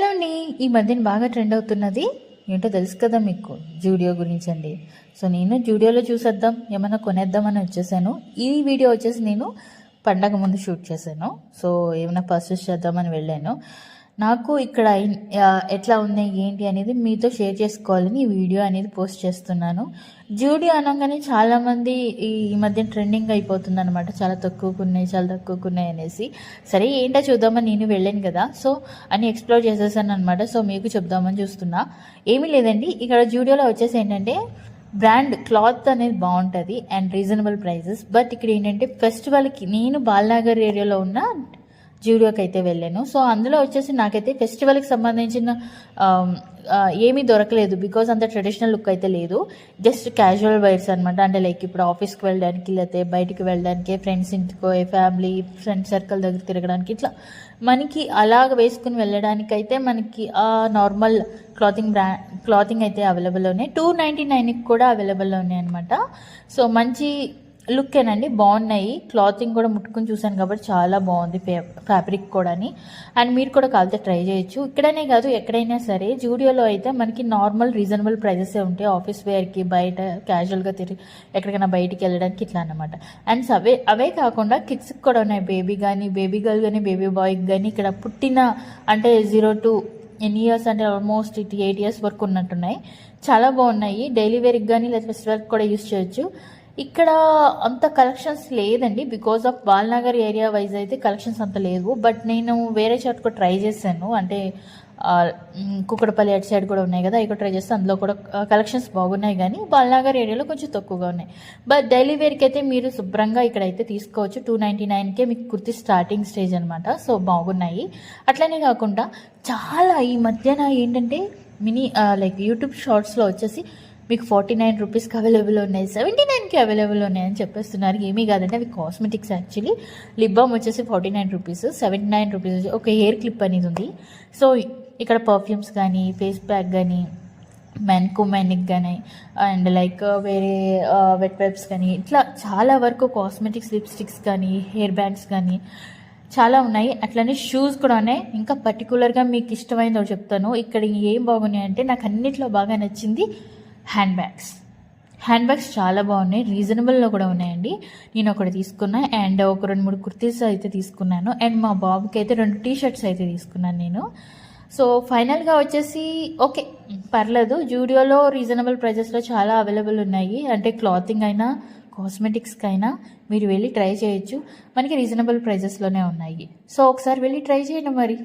Hello అండి. ఈ మధ్యన బాగా ట్రెండ్ అవుతున్నది ఏంటో తెలుసు కదా మీకు, జూడియో గురించి అండి. సో నేను జూడియోలో చూసేద్దాం ఏమైనా కొనేద్దామని వచ్చేసాను. ఈ వీడియో వచ్చేసి నేను పండగ ముందు షూట్ చేశాను. సో ఏమైనా పర్చేస్ చేద్దామని వెళ్ళాను. నాకు ఇక్కడ ఎట్లా ఉన్నాయి ఏంటి అనేది మీతో షేర్ చేసుకోవాలని ఈ వీడియో అనేది పోస్ట్ చేస్తున్నాను. జూడియో అనగానే చాలామంది ఈ మధ్య ట్రెండింగ్ అయిపోతుంది అనమాట. చాలా తక్కువకున్నాయి అనేసి. సరే ఏంటో చూద్దామని నేను వెళ్ళాను కదా, సో అని ఎక్స్ప్లోర్ చేసేసాను అనమాట. సో మీకు చెప్దామని చూస్తున్నా. ఏమీ లేదండి, ఇక్కడ జూడియోలో వచ్చేసి ఏంటంటే బ్రాండ్ క్లాత్ అనేది బాగుంటుంది అండ్ రీజనబుల్ ప్రైజెస్. బట్ ఇక్కడ ఏంటంటే ఫెస్టివల్కి నేను బాల్నగర్ ఏరియాలో ఉన్న జూడియోకి అయితే వెళ్ళాను. సో అందులో వచ్చేసి నాకైతే ఫెస్టివల్కి సంబంధించిన ఏమీ దొరకలేదు. బికాజ్ అంత ట్రెడిషనల్ లుక్ అయితే లేదు. జస్ట్ క్యాజువల్ వైర్స్ అనమాట. అంటే లైక్ ఇప్పుడు ఆఫీస్కి వెళ్ళడానికి, లేకపోతే బయటికి వెళ్ళడానికి, ఫ్రెండ్స్ ఇంటికో, ఫ్యామిలీ ఫ్రెండ్ సర్కిల్ దగ్గర తిరగడానికి, ఇట్లా మనకి అలాగ వేసుకుని వెళ్ళడానికి అయితే మనకి నార్మల్ క్లాతింగ్ అయితే అవైలబుల్ ఉన్నాయి. 299కి కూడా అవైలబుల్లో ఉన్నాయి అనమాట. సో మంచి లుక్కేనండి, బాగున్నాయి. క్లాతింగ్ కూడా ముట్టుకుని చూసాను కాబట్టి చాలా బాగుంది, ఫ్యాబ్రిక్ కూడా. అండ్ మీరు కూడా కాలితే ట్రై చేయొచ్చు. ఇక్కడనే కాదు ఎక్కడైనా సరే జూడియోలో అయితే మనకి నార్మల్ రీజనబుల్ ప్రైజెసే ఉంటాయి. ఆఫీస్ వేర్కి, బయట క్యాజువల్గా తిరిగి ఎక్కడికైనా బయటికి వెళ్ళడానికి ఇట్లా అనమాట. అండ్ అవే కాకుండా కిడ్స్కి కూడా ఉన్నాయి. బేబీ గర్ల్ కానీ బేబీ బాయ్కి కానీ. ఇక్కడ పుట్టిన అంటే 0 to ఎన్ని ఇయర్స్ అంటే ఆల్మోస్ట్ 8 years వరకు ఉన్నట్టున్నాయి. చాలా బాగున్నాయి. డైలీ వేర్కి కానీ లేదా ఫెస్టివల్కి కూడా యూస్ చేయొచ్చు. ఇక్కడ అంత కలెక్షన్స్ లేదండి, because of Balnagar area wise అయితే కలెక్షన్స్ అంత లేవు. బట్ నేను వేరే చోట కూడా ట్రై చేశాను. అంటే కుక్కడపల్లి అటు సైడ్ కూడా ఉన్నాయి కదా, ఇక్కడ ట్రై చేస్తే అందులో కూడా కలెక్షన్స్ బాగున్నాయి. కానీ బాల్నగర్ ఏరియాలో కొంచెం తక్కువగా ఉన్నాయి. బట్ డైలీ వేర్కి అయితే మీరు శుభ్రంగా ఇక్కడైతే తీసుకోవచ్చు. 299కే మీకు కుర్తి స్టార్టింగ్ స్టేజ్ అనమాట. సో బాగున్నాయి. అట్లనే కాకుండా చాలా ఈ మధ్యన ఏంటంటే లైక్ యూట్యూబ్ షార్ట్స్లో వచ్చేసి మీకు 49 రూపీస్కి అవైలబుల్ ఉన్నాయి, 79కి అవైలబుల్ ఉన్నాయని చెప్పేస్తున్నారు. ఏమీ కాదంటే అవి కాస్మెటిక్స్. యాక్చువల్లీ లిప్ బామ్ వచ్చేసి 49 రూపీస్, 79 రూపీస్ ఒక హెయిర్ క్లిప్ అనేది ఉంది. సో ఇక్కడ పర్ఫ్యూమ్స్ కానీ, ఫేస్ ప్యాక్ కానీ, మెన్కి కానీ, అండ్ లైక్ వేరే వెట్ వైప్స్ కానీ, ఇట్లా చాలా వరకు కాస్మెటిక్స్, లిప్స్టిక్స్ కానీ, హెయిర్ బ్యాండ్స్ కానీ చాలా ఉన్నాయి. అట్లనే షూస్ కూడా ఉన్నాయి. ఇంకా పర్టికులర్గా మీకు ఇష్టమైనదో చెప్తాను. ఇక్కడ ఏం బాగున్నాయి అంటే నాకు అన్నిట్లో బాగా నచ్చింది హ్యాండ్ బ్యాగ్స్ చాలా బాగున్నాయి. రీజనబుల్లో కూడా ఉన్నాయండి. నేను ఒకటి తీసుకున్నా అండ్ ఒక 2-3 కుర్తీస్ అయితే తీసుకున్నాను. అండ్ మా బాబుకి అయితే 2 టీ-షర్ట్స్ అయితే తీసుకున్నాను నేను. సో ఫైనల్గా వచ్చేసి ఓకే, పర్లేదు. జూడియోలో రీజనబుల్ ప్రైజెస్లో చాలా అవైలబుల్ ఉన్నాయి. అంటే క్లాతింగ్ అయినా కాస్మెటిక్స్కి అయినా మీరు వెళ్ళి ట్రై చేయొచ్చు. మనకి రీజనబుల్ ప్రైజెస్లోనే ఉన్నాయి. సో ఒకసారి వెళ్ళి ట్రై చేయండి మరి.